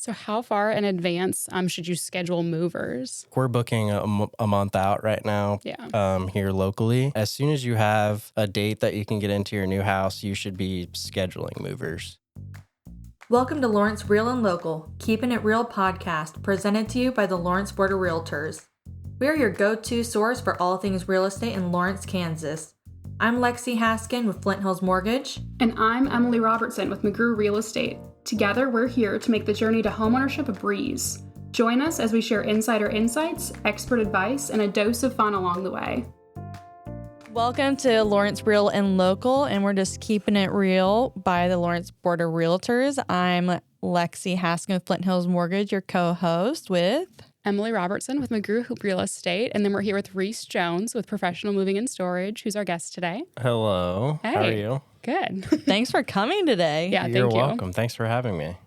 So how far in advance should you schedule movers? We're booking a month out right now here locally. As soon as you have a date that you can get into your new house, you should be scheduling movers. Welcome to Lawrence Real and Local, Keepin' It Real podcast, presented to you by the Lawrence Board of Realtors. We are your go-to source for all things real estate in Lawrence, Kansas. I'm Lexi Haskin with Flint Hills Mortgage. And I'm Emily Robertson with McGrew Real Estate. Together, we're here to make the journey to homeownership a breeze. Join us as we share insider insights, expert advice, and a dose of fun along the way. Welcome to Lawrence Real and Local, and we're just keeping it real by the Lawrence Board of Realtors. I'm Lexi Haskin with Flint Hills Mortgage, your co-host with Emily Robertson with McGrew Real Estate. And then we're here with Reese Jones with Professional Moving and Storage, who's our guest today. Hello. Hey. How are you? Good. Thanks for coming today. Yeah, thank You're you. welcome. Thanks for having me.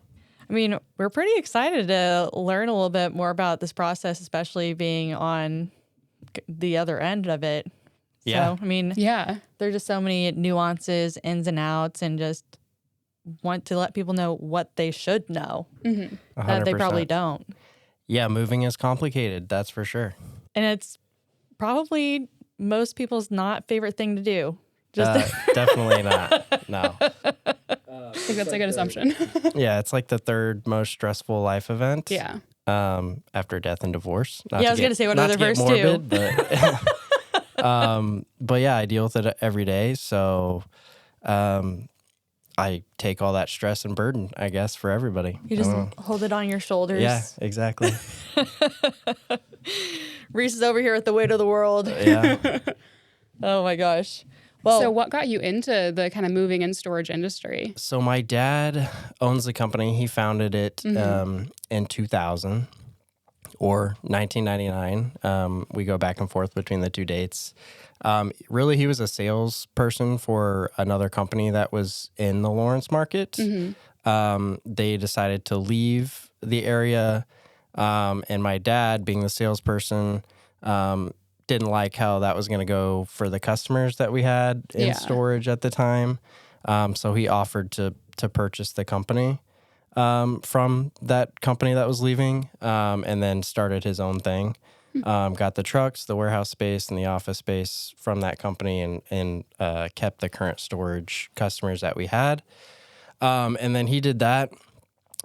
I mean, we're pretty excited to learn a little bit more about this process, especially being on the other end of it. Yeah. So, I mean, there's just so many nuances, ins and outs, and just want to let people know what they should know that they probably don't. Yeah, moving is complicated, that's for sure. And it's probably most people's not favorite thing to do. Just definitely not. No. I think that's a good assumption. Yeah, it's like the third most stressful life event. Yeah. After death and divorce. I was going to say what are the first two. But yeah, I deal with it every day. So I take all that stress and burden, I guess, for everybody. You just hold it on your shoulders. Yeah, exactly. Reese is over here with the weight of the world. Yeah. Oh my gosh. Well, so what got you into the kind of moving and storage industry? So my dad owns the company. He founded it in 2000 or 1999. We go back and forth between the two dates. Really, he was a salesperson for another company that was in the Lawrence market. They decided to leave the area, and my dad, being the salesperson, didn't like how that was going to go for the customers that we had in storage at the time. So he offered to purchase the company from that company that was leaving, and then started his own thing. Got the trucks, the warehouse space, and the office space from that company, and kept the current storage customers that we had. And then he did that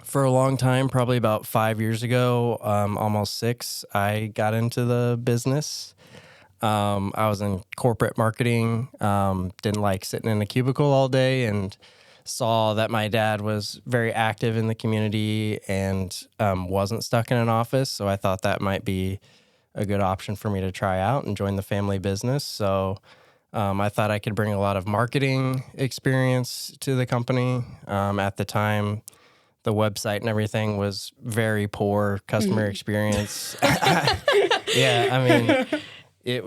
for a long time, probably about 5 years ago, almost 6, I got into the business. I was in corporate marketing, didn't like sitting in a cubicle all day, and saw that my dad was very active in the community and wasn't stuck in an office. So I thought that might be a good option for me to try out and join the family business. So I thought I could bring a lot of marketing experience to the company. At the time, the website and everything was very poor customer experience. Yeah, I mean, it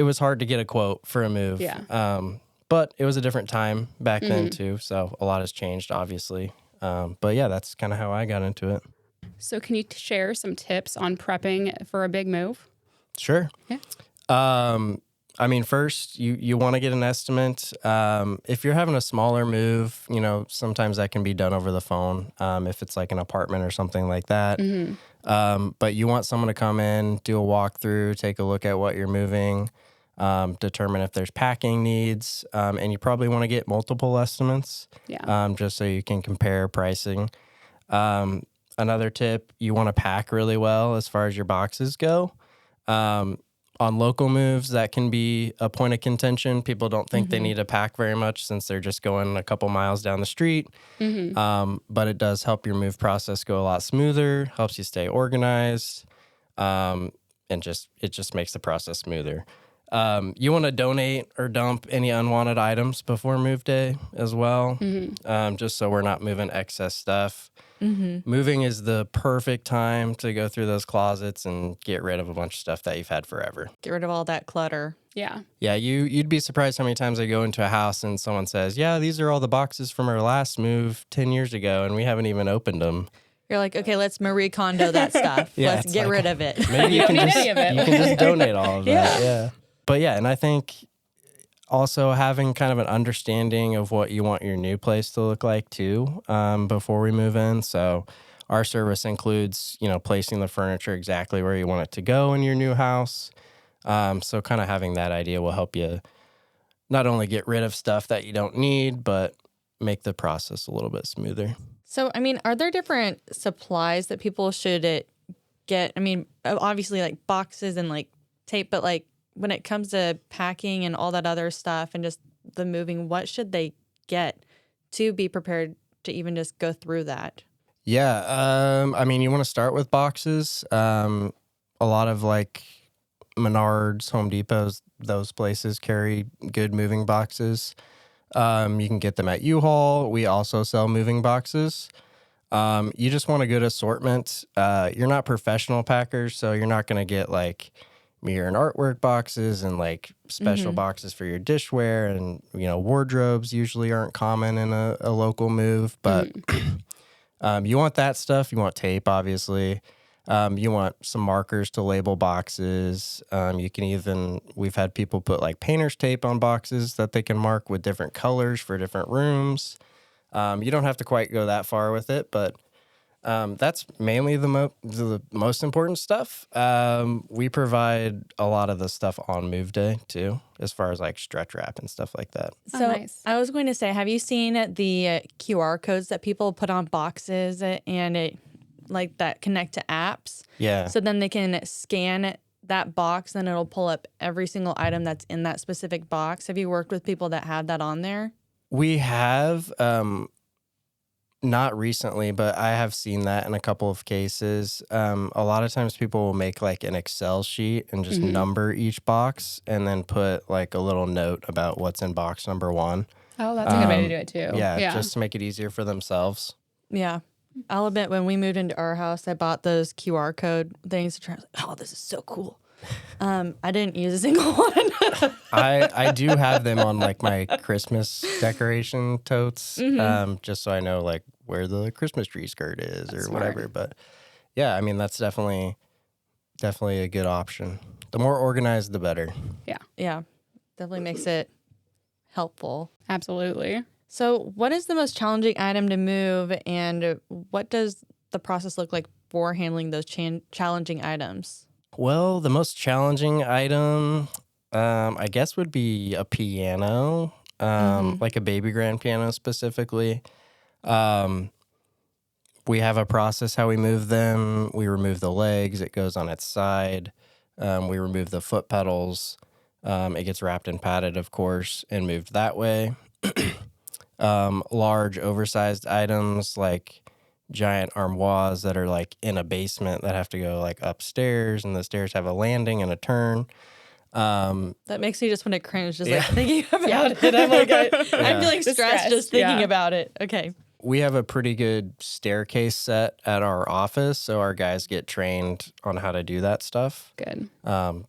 was hard to get a quote for a move. Yeah. But it was a different time back then too, so a lot has changed, obviously. But yeah, that's kind of how I got into it. So can you share some tips on prepping for a big move? Sure. Yeah. I mean, first, you want to get an estimate. If you're having a smaller move, sometimes that can be done over the phone, if it's like an apartment or something like that. But you want someone to come in, do a walkthrough, take a look at what you're moving, determine if there's packing needs, and you probably want to get multiple estimates, just so you can compare pricing. Another tip, you want to pack really well as far as your boxes go. On local moves, that can be a point of contention. People don't think they need to pack very much since they're just going a couple miles down the street. But it does help your move process go a lot smoother, helps you stay organized, and it just makes the process smoother. You want to donate or dump any unwanted items before move day as well, just so we're not moving excess stuff. Moving is the perfect time to go through those closets and get rid of a bunch of stuff that you've had forever. Get rid of all that clutter. Yeah. Yeah, you'd be surprised how many times I go into a house and someone says, yeah, these are all the boxes from our last move 10 years ago, and we haven't even opened them. You're like, okay, let's Marie Kondo that stuff. Let's get rid of it. Maybe you can just donate all of that. Yeah. But yeah, and I think also having kind of an understanding of what you want your new place to look like too, before we move in. So Our service includes, placing the furniture exactly where you want it to go in your new house. So kind of having that idea will help you not only get rid of stuff that you don't need, but make the process a little bit smoother. So, I mean, are there different supplies that people should get? I mean, obviously like boxes and like tape, but like when it comes to packing and all that other stuff and just the moving, what should they get to be prepared to even just go through that? Yeah. I mean, you want to start with boxes. A lot of like Menards, Home Depots, those places carry good moving boxes. You can get them at U-Haul. We also sell moving boxes. You just want a good assortment. You're not professional packers, so you're not going to get like mirror and artwork boxes and like special boxes for your dishware, and wardrobes usually aren't common in a local move, but you want that stuff. You want tape, obviously. You want some markers to label boxes. We've had people put like painter's tape on boxes that they can mark with different colors for different rooms. You don't have to quite go that far with it, but that's mainly the most important stuff. We provide a lot of the stuff on move day too, as far as like stretch wrap and stuff like that. So nice. I was going to say, have you seen the QR codes that people put on boxes and it like that connect to apps? Yeah. So then they can scan that box and it'll pull up every single item that's in that specific box. Have you worked with people that had that on there? We have, not recently, but I have seen that in a couple of cases. A lot of times people will make like an Excel sheet and just number each box and then put like a little note about what's in box number 1. Oh, that's a good way to do it too. Yeah, just to make it easier for themselves. Yeah. I'll admit, when we moved into our house, I bought those QR code things to try. I was like, oh, this is so cool. I didn't use a single one. I do have them on like my Christmas decoration totes, just so I know like where the Christmas tree skirt is or whatever. But yeah, I mean, that's definitely a good option. The more organized, the better. Yeah, definitely makes it helpful. Absolutely. So what is the most challenging item to move, and what does the process look like for handling those challenging items? Well, the most challenging item, I guess, would be a piano, like a baby grand piano specifically. We have a process how we move them. We remove the legs. It goes on its side. We remove the foot pedals. It gets wrapped and padded, of course, and moved that way. Large, oversized items like giant armoires that are like in a basement that have to go like upstairs, and the stairs have a landing and a turn. That makes me just want to cringe just like thinking about it. I'm like, I'm feeling stressed just thinking about it. Okay. We have a pretty good staircase set at our office, so our guys get trained on how to do that stuff. Good.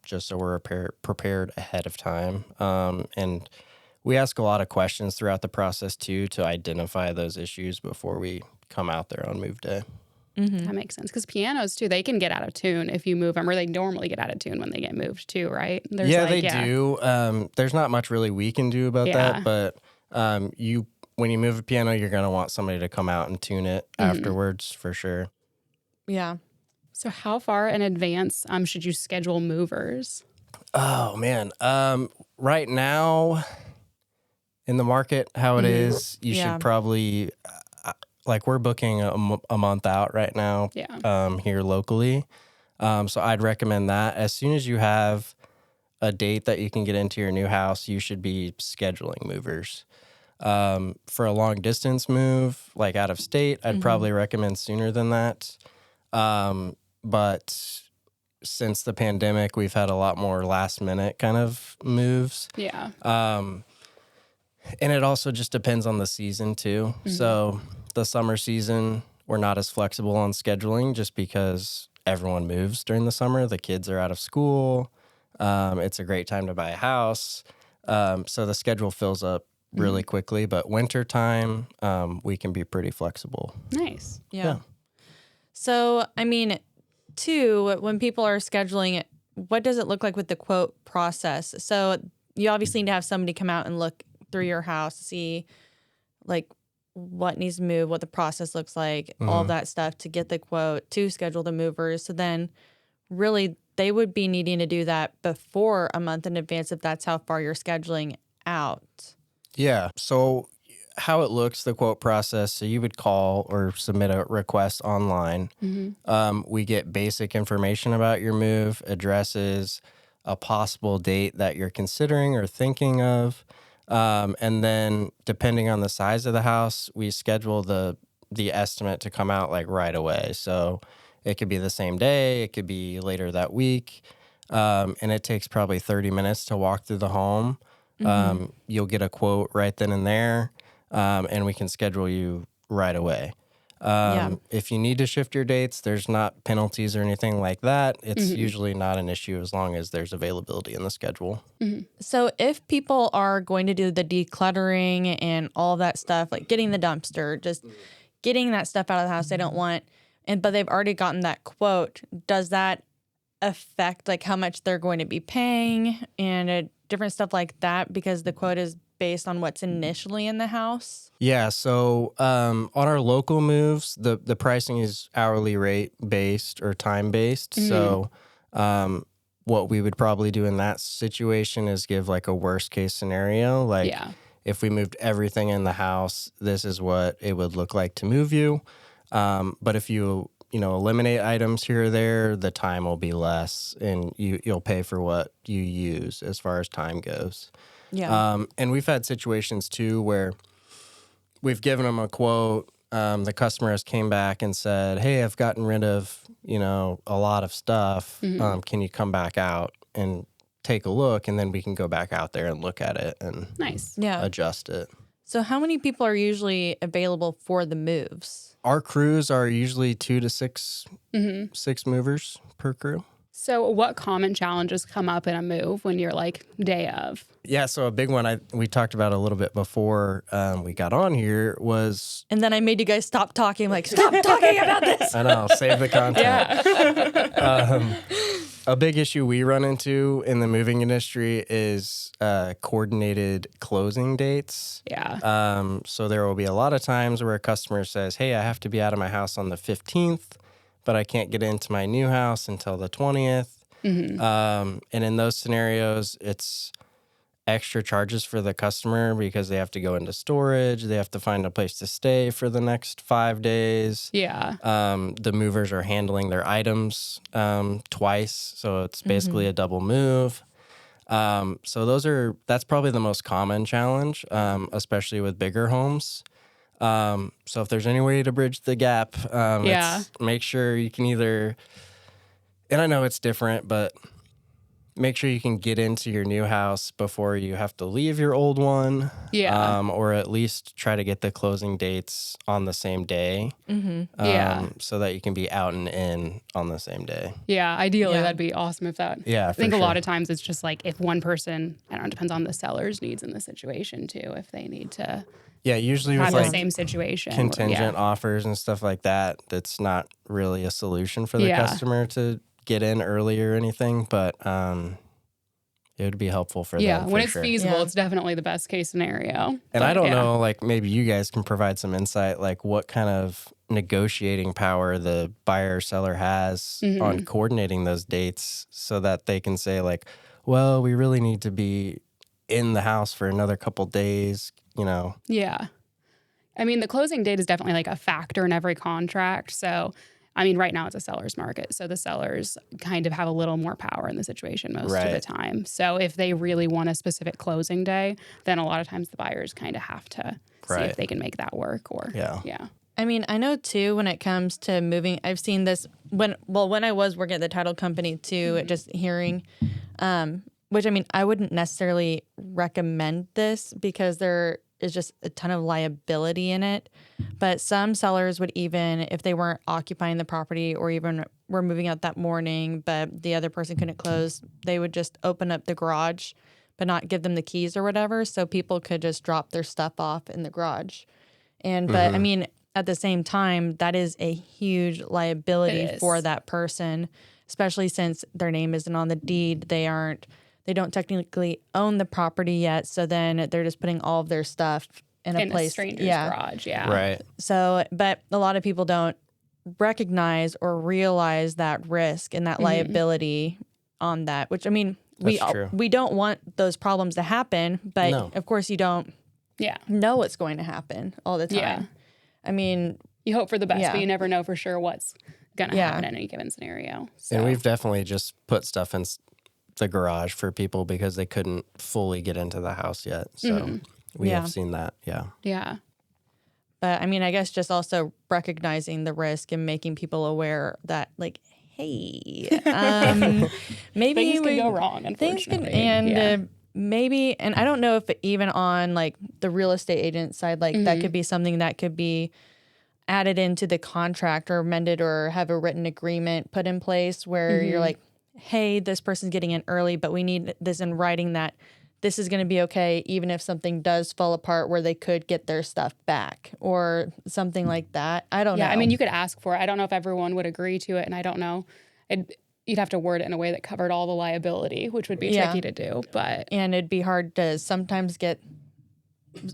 Just so we're prepared ahead of time. And we ask a lot of questions throughout the process too to identify those issues before we come out there on move day. That makes sense. Because pianos too, they can get out of tune if you move them, or they normally get out of tune when they get moved too, right? They do. There's not much really we can do about that, but when you move a piano, you're going to want somebody to come out and tune it afterwards for sure. Yeah. So how far in advance should you schedule movers? Oh, man. Right now, in the market, how it is, you should probably, like we're booking a month out right now here locally. So I'd recommend that. As soon as you have a date that you can get into your new house, you should be scheduling movers. For a long distance move, like out of state, I'd probably recommend sooner than that. But since the pandemic, we've had a lot more last minute kind of moves. Yeah. And it also just depends on the season too. So the summer season, we're not as flexible on scheduling just because everyone moves during the summer. The kids are out of school. It's a great time to buy a house. So the schedule fills up really quickly, but winter time, we can be pretty flexible. Nice. Yeah. So, I mean, too, when people are scheduling, what does it look like with the quote process? So you obviously need to have somebody come out and look through your house, see like what needs to move, what the process looks like, all that stuff to get the quote, to schedule the movers. So then really they would be needing to do that before a month in advance if that's how far you're scheduling out. Yeah. So how it looks, the quote process, so you would call or submit a request online. We get basic information about your move, addresses, a possible date that you're considering or thinking of. And then depending on the size of the house, we schedule the estimate to come out like right away. So it could be the same day, it could be later that week. And it takes probably 30 minutes to walk through the home. You'll get a quote right then and there, and we can schedule you right away. If you need to shift your dates, there's not penalties or anything like that. It's usually not an issue as long as there's availability in the schedule. So if people are going to do the decluttering and all that stuff, like getting the dumpster, just getting that stuff out of the house they don't want, but they've already gotten that quote, does that affect like how much they're going to be paying and different stuff like that because the quote is based on what's initially in the house? Yeah, so on our local moves, the pricing is hourly rate based or time based. So what we would probably do in that situation is give like a worst case scenario. Like if we moved everything in the house, this is what it would look like to move you. But if you eliminate items here or there, the time will be less and you'll pay for what you use as far as time goes. Yeah. And we've had situations too where we've given them a quote. The customer has came back and said, "Hey, I've gotten rid of, a lot of stuff. Can you come back out and take a look?" And then we can go back out there and look at it and adjust it. So how many people are usually available for the moves? Our crews are usually 2 to 6 movers per crew. So what common challenges come up in a move when you're like day of? Yeah, so a big one we talked about a little bit before we got on here was... And then I made you guys stop talking. I'm like, stop talking about this. I know, save the content. A big issue we run into in the moving industry is coordinated closing dates. Yeah. So there will be a lot of times where a customer says, "Hey, I have to be out of my house on the 15th, but I can't get into my new house until the 20th. And in those scenarios, it's extra charges for the customer because they have to go into storage. They have to find a place to stay for the next 5 days. Yeah. The movers are handling their items twice, so it's basically a double move. So that's probably the most common challenge, especially with bigger homes. So if there's any way to bridge the gap, it's make sure you can either, and I know it's different, but make sure you can get into your new house before you have to leave your old one. Yeah. Or at least try to get the closing dates on the same day. So that you can be out and in on the same day. Yeah. Ideally, that'd be awesome if that. Yeah, I think a lot of times it's just like if one person, I don't know, it depends on the seller's needs in the situation too, if they need to. Yeah, usually have with the same situation. Contingent offers and stuff like that, that's not really a solution for the customer to get in early or anything, but it would be helpful for them. Yeah, when it's sure. feasible, it's definitely the best case scenario. And I don't know, like maybe you guys can provide some insight, like what kind of negotiating power the buyer or seller has on coordinating those dates so that they can say like, well, we really need to be in the house for another couple days, Yeah. I mean, the closing date is definitely like a factor in every contract. So, I mean, right now it's a seller's market. So the sellers kind of have a little more power in the situation most of the time. So if they really want a specific closing day, then a lot of times the buyers kind of have to see if they can make that work or, yeah. I mean, I know too, when it comes to moving, I've seen this when I was working at the title company too, just hearing, which I mean, I wouldn't necessarily recommend this because there is just a ton of liability in it. But some sellers would even, if they weren't occupying the property or even were moving out that morning, but the other person couldn't close, they would just open up the garage, but not give them the keys or whatever. So people could just drop their stuff off in the garage. And, but I mean, at the same time, that is a huge liability for that person, especially since their name isn't on the deed. They don't technically own the property yet. So then they're just putting all of their stuff in a place. stranger's garage. Yeah. Right. So, but a lot of people don't recognize or realize that risk and that liability on that, which I mean, we don't want those problems to happen, but of course you don't know what's going to happen all the time. Yeah. I mean, you hope for the best, but you never know for sure what's going to happen in any given scenario. So. And we've definitely just put stuff in the garage for people because they couldn't fully get into the house yet. So we have seen that. Yeah. Yeah. But I mean, I guess just also recognizing the risk and making people aware that, like, hey, maybe things can go wrong, unfortunately. Maybe, and I don't know if even on like the real estate agent side, like that could be something that could be added into the contract or amended or have a written agreement put in place where you're like, hey, this person's getting in early, but we need this in writing that this is going to be okay, even if something does fall apart where they could get their stuff back or something like that. I don't know. Yeah, I mean, you could ask for it. I don't know if everyone would agree to it, and I don't know. You'd have to word it in a way that covered all the liability, which would be tricky to do. And it'd be hard to sometimes get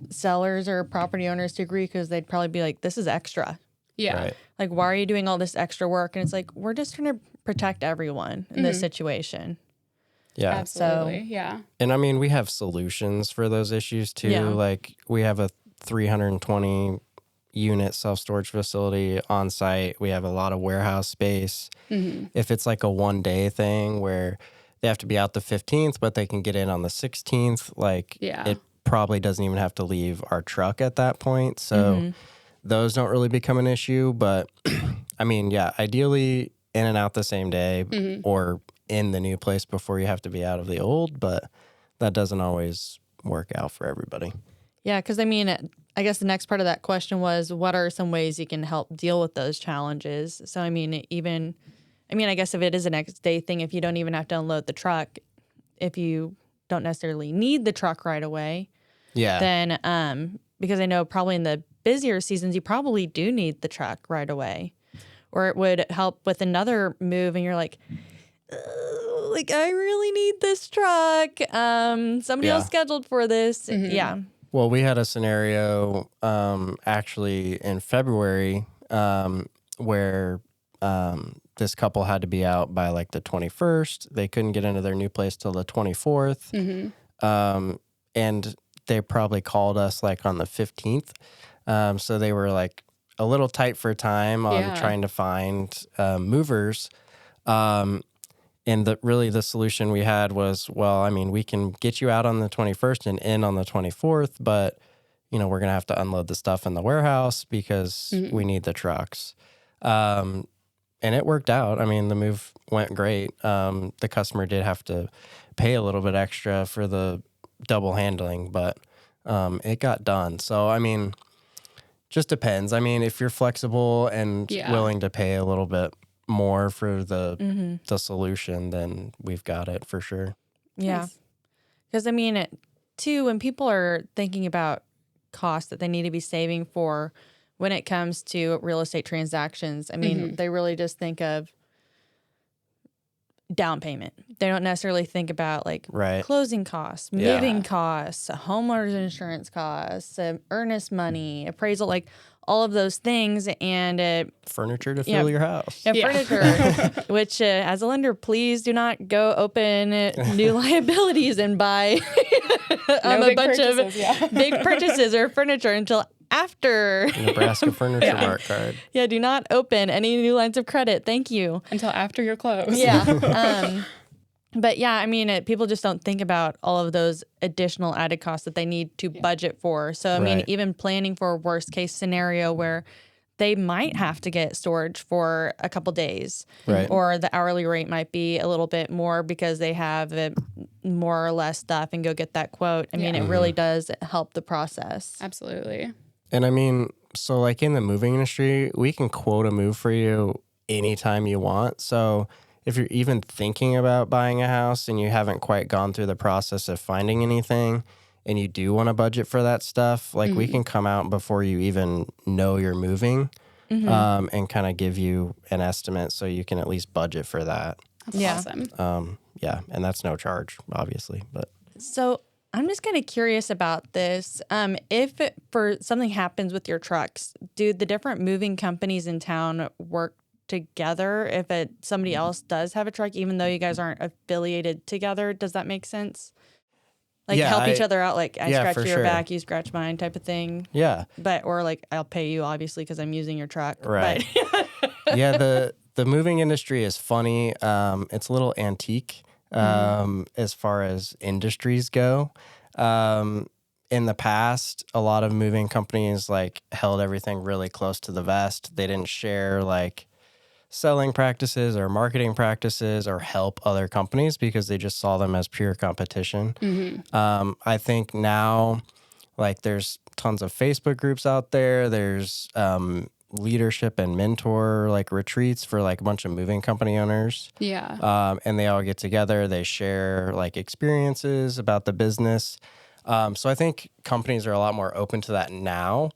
sellers or property owners to agree because they'd probably be like, this is extra. Yeah. Right. Like, why are you doing all this extra work? And it's like, we're just trying to protect everyone in this situation. Yeah. Absolutely. Yeah. And I mean, we have solutions for those issues too. Yeah. Like we have a 320 unit self-storage facility on site. We have a lot of warehouse space. If it's like a 1 day thing where they have to be out the 15th, but they can get in on the 16th, like it probably doesn't even have to leave our truck at that point. So those don't really become an issue. But I mean, yeah, ideally in and out the same day or in the new place before you have to be out of the old, but that doesn't always work out for everybody. Yeah, because I mean, I guess the next part of that question was, what are some ways you can help deal with those challenges? So, I mean, I guess if it is a next day thing, if you don't even have to unload the truck, if you don't necessarily need the truck right away, then because I know probably in the busier seasons, you probably do need the truck right away, or it would help with another move, and you're like, I really need this truck. Somebody else scheduled for this. Yeah. Well, we had a scenario actually in February where this couple had to be out by like the 21st. They couldn't get into their new place till the 24th. And they probably called us like on the 15th. So they were like a little tight for time on trying to find movers. And the solution we had was, well, I mean, we can get you out on the 21st and in on the 24th, but, you know, we're going to have to unload the stuff in the warehouse because we need the trucks. And it worked out. I mean, the move went great. The customer did have to pay a little bit extra for the double handling, but it got done. So, I mean, just depends. I mean, if you're flexible and willing to pay a little bit more for the solution, then we've got it for sure. Yeah. Because I mean, too, when people are thinking about costs that they need to be saving for when it comes to real estate transactions, I mean, they really just think of down payment. They don't necessarily think about like closing costs, moving costs, homeowners insurance costs, earnest money, appraisal, like all of those things, and furniture to fill your house. Furniture, which as a lender, please do not go open new liabilities and buy a bunch of big purchases or furniture until after Nebraska Furniture Mart card. Yeah, do not open any new lines of credit. Thank you. Until after you're closed. Yeah. But yeah, I mean, people just don't think about all of those additional added costs that they need to budget for. So, I mean, even planning for a worst case scenario where they might have to get storage for a couple days, or the hourly rate might be a little bit more because they have more or less stuff and go get that quote. I mean, it really does help the process. Absolutely. And I mean, so like in the moving industry, we can quote a move for you anytime you want. So if you're even thinking about buying a house and you haven't quite gone through the process of finding anything and you do want to budget for that stuff, like we can come out before you even know you're moving and kind of give you an estimate so you can at least budget for that. That's awesome. And that's no charge, obviously. But so I'm just kind of curious about this. If for something happens with your trucks, do the different moving companies in town work together if somebody else does have a truck, even though you guys aren't affiliated together? Does that make sense? Like help each other out, like I scratch your back, you scratch mine type of thing. Yeah. Or like I'll pay you obviously because I'm using your truck. Right. Yeah, the moving industry is funny. It's a little antique as far as industries go. In the past, a lot of moving companies like held everything really close to the vest. They didn't share like selling practices or marketing practices or help other companies because they just saw them as pure competition. I think now, like, there's tons of Facebook groups out there. There's leadership and mentor like retreats for like a bunch of moving company owners. Yeah. And they all get together. They share like experiences about the business. So I think companies are a lot more open to that now.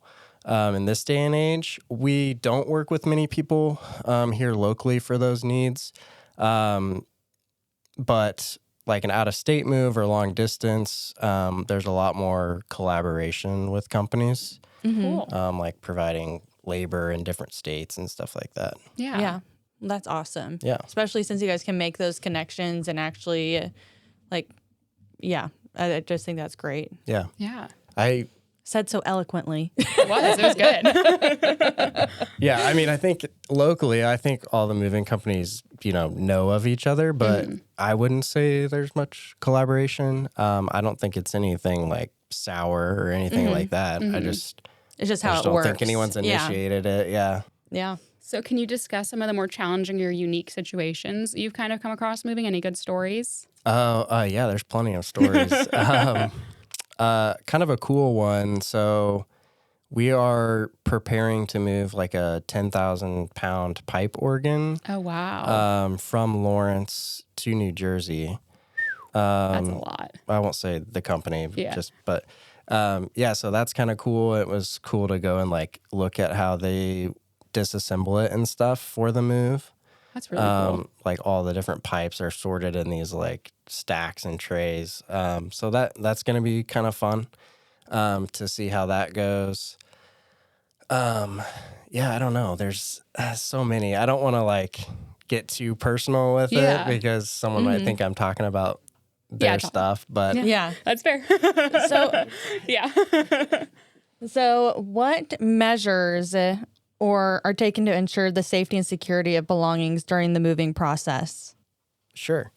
In this day and age, we don't work with many people here locally for those needs. But like an out-of-state move or long distance, there's a lot more collaboration with companies, Cool. like providing labor in different states and stuff like that. Yeah. Yeah, that's awesome. Yeah. Especially since you guys can make those connections and actually, like, yeah, I just think that's great. Yeah. Yeah. I Said so eloquently. It was good. Yeah, I mean, I think locally, I think all the moving companies, know of each other, but I wouldn't say there's much collaboration. I don't think it's anything like sour or anything like that. It's just how I it don't works. think anyone's initiated it. Yeah. Yeah. So can you discuss some of the more challenging or unique situations you've kind of come across moving? Any good stories? Yeah, there's plenty of stories. Kind of a cool one. So we are preparing to move like a 10,000 pound pipe organ Oh, wow. from Lawrence to New Jersey. That's a lot. I won't say the company, Yeah. but so that's kind of cool. It was cool to go and like look at how they disassemble it and stuff for the move. That's really cool. Like all the different pipes are sorted in these like stacks and trays. So that's going to be kind of fun to see how that goes. Yeah, I don't know. There's so many. I don't want to like get too personal with it because someone might think I'm talking about their stuff, but Yeah. That's fair. So, Yeah. so what measures or are taken to ensure the safety and security of belongings during the moving process? Sure.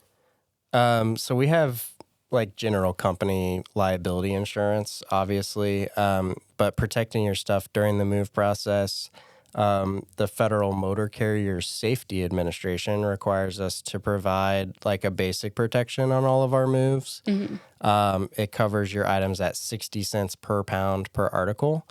So we have like general company liability insurance, obviously, but protecting your stuff during the move process, the Federal Motor Carrier Safety Administration requires us to provide like a basic protection on all of our moves. It covers your items at 60 cents per pound per article.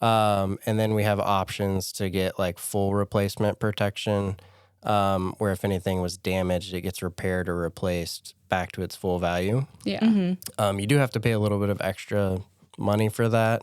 And then we have options to get like full replacement protection, where if anything was damaged, it gets repaired or replaced back to its full value. Yeah. You do have to pay a little bit of extra money for that.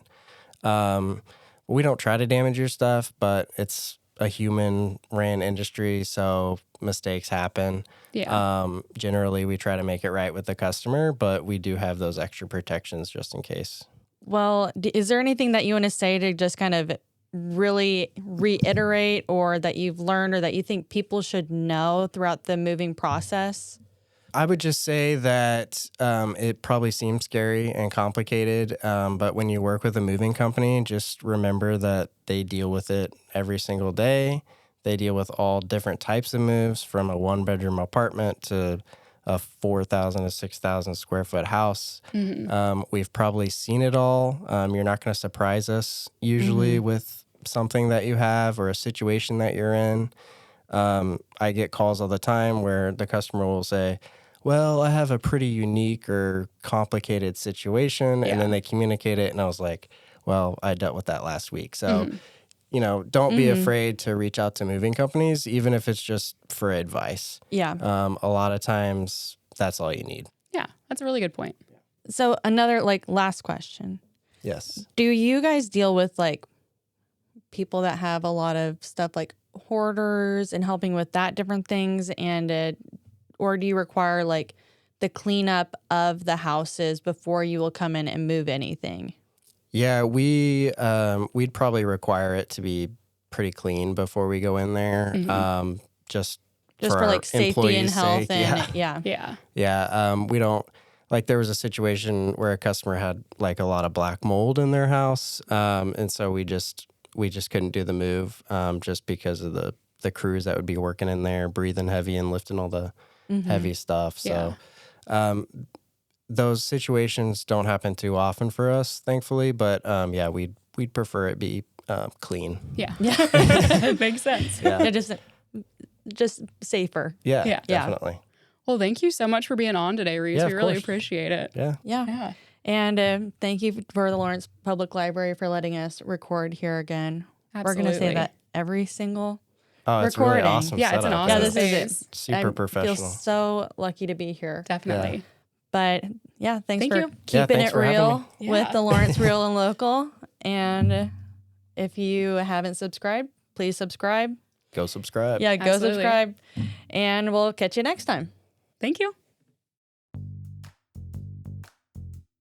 We don't try to damage your stuff, but it's a human-ran industry, so mistakes happen. Yeah. Generally, we try to make it right with the customer, but we do have those extra protections just in case. Well, is there anything that you want to say to just kind of really reiterate or that you've learned or that you think people should know throughout the moving process? I would just say that it probably seems scary and complicated, but when you work with a moving company, just remember that they deal with it every single day. They deal with all different types of moves, from a one-bedroom apartment to a 4,000 to 6,000 square foot house. We've probably seen it all. You're not going to surprise us usually with something that you have or a situation that you're in. I get calls all the time where the customer will say, well, I have a pretty unique or complicated situation. And then they communicate it. And I was like, well, I dealt with that last week. So, don't be afraid to reach out to moving companies, even if it's just for advice. Yeah. A lot of times that's all you need. Yeah. That's a really good point. So another last question. Yes. Do you guys deal with people that have a lot of stuff like hoarders and helping with that different things, and or do you require the cleanup of the houses before you will come in and move anything? Yeah, we'd probably require it to be pretty clean before we go in there. Just for like safety and health sake. Yeah. We don't, like, there was a situation where a customer had like a lot of black mold in their house. And so we just couldn't do the move just because of the crews that would be working in there, breathing heavy and lifting all the heavy stuff. So those situations don't happen too often for us, thankfully. But we'd prefer it be clean. Yeah. It makes sense. Yeah. Just safer. Yeah, definitely. Well, thank you so much for being on today, Reese. Yeah, We really course. appreciate it. Yeah. And thank you for the Lawrence Public Library for letting us record here again. Absolutely. We're going to say that every single It's really recording. awesome. Yeah, it's an setup. awesome this is space. it. Super I professional. feel so lucky to be here. Definitely. But yeah, thanks Thank for you. keeping thanks it for having real me. with Yeah. the Lawrence Real and Local. And if you haven't subscribed, please subscribe. Go subscribe. Yeah, go Absolutely. subscribe. And we'll catch you next time. Thank you.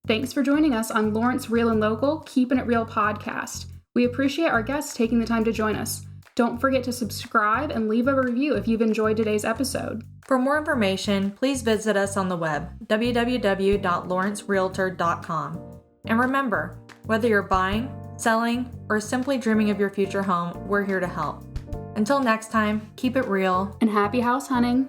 Thanks for joining us on Lawrence Real and Local, Keepin' It Real podcast. We appreciate our guests taking the time to join us. Don't forget to subscribe and leave a review if you've enjoyed today's episode. For more information, please visit us on the web, www.lawrencerealtor.com. And remember, whether you're buying, selling, or simply dreaming of your future home, we're here to help. Until next time, keep it real And happy house hunting!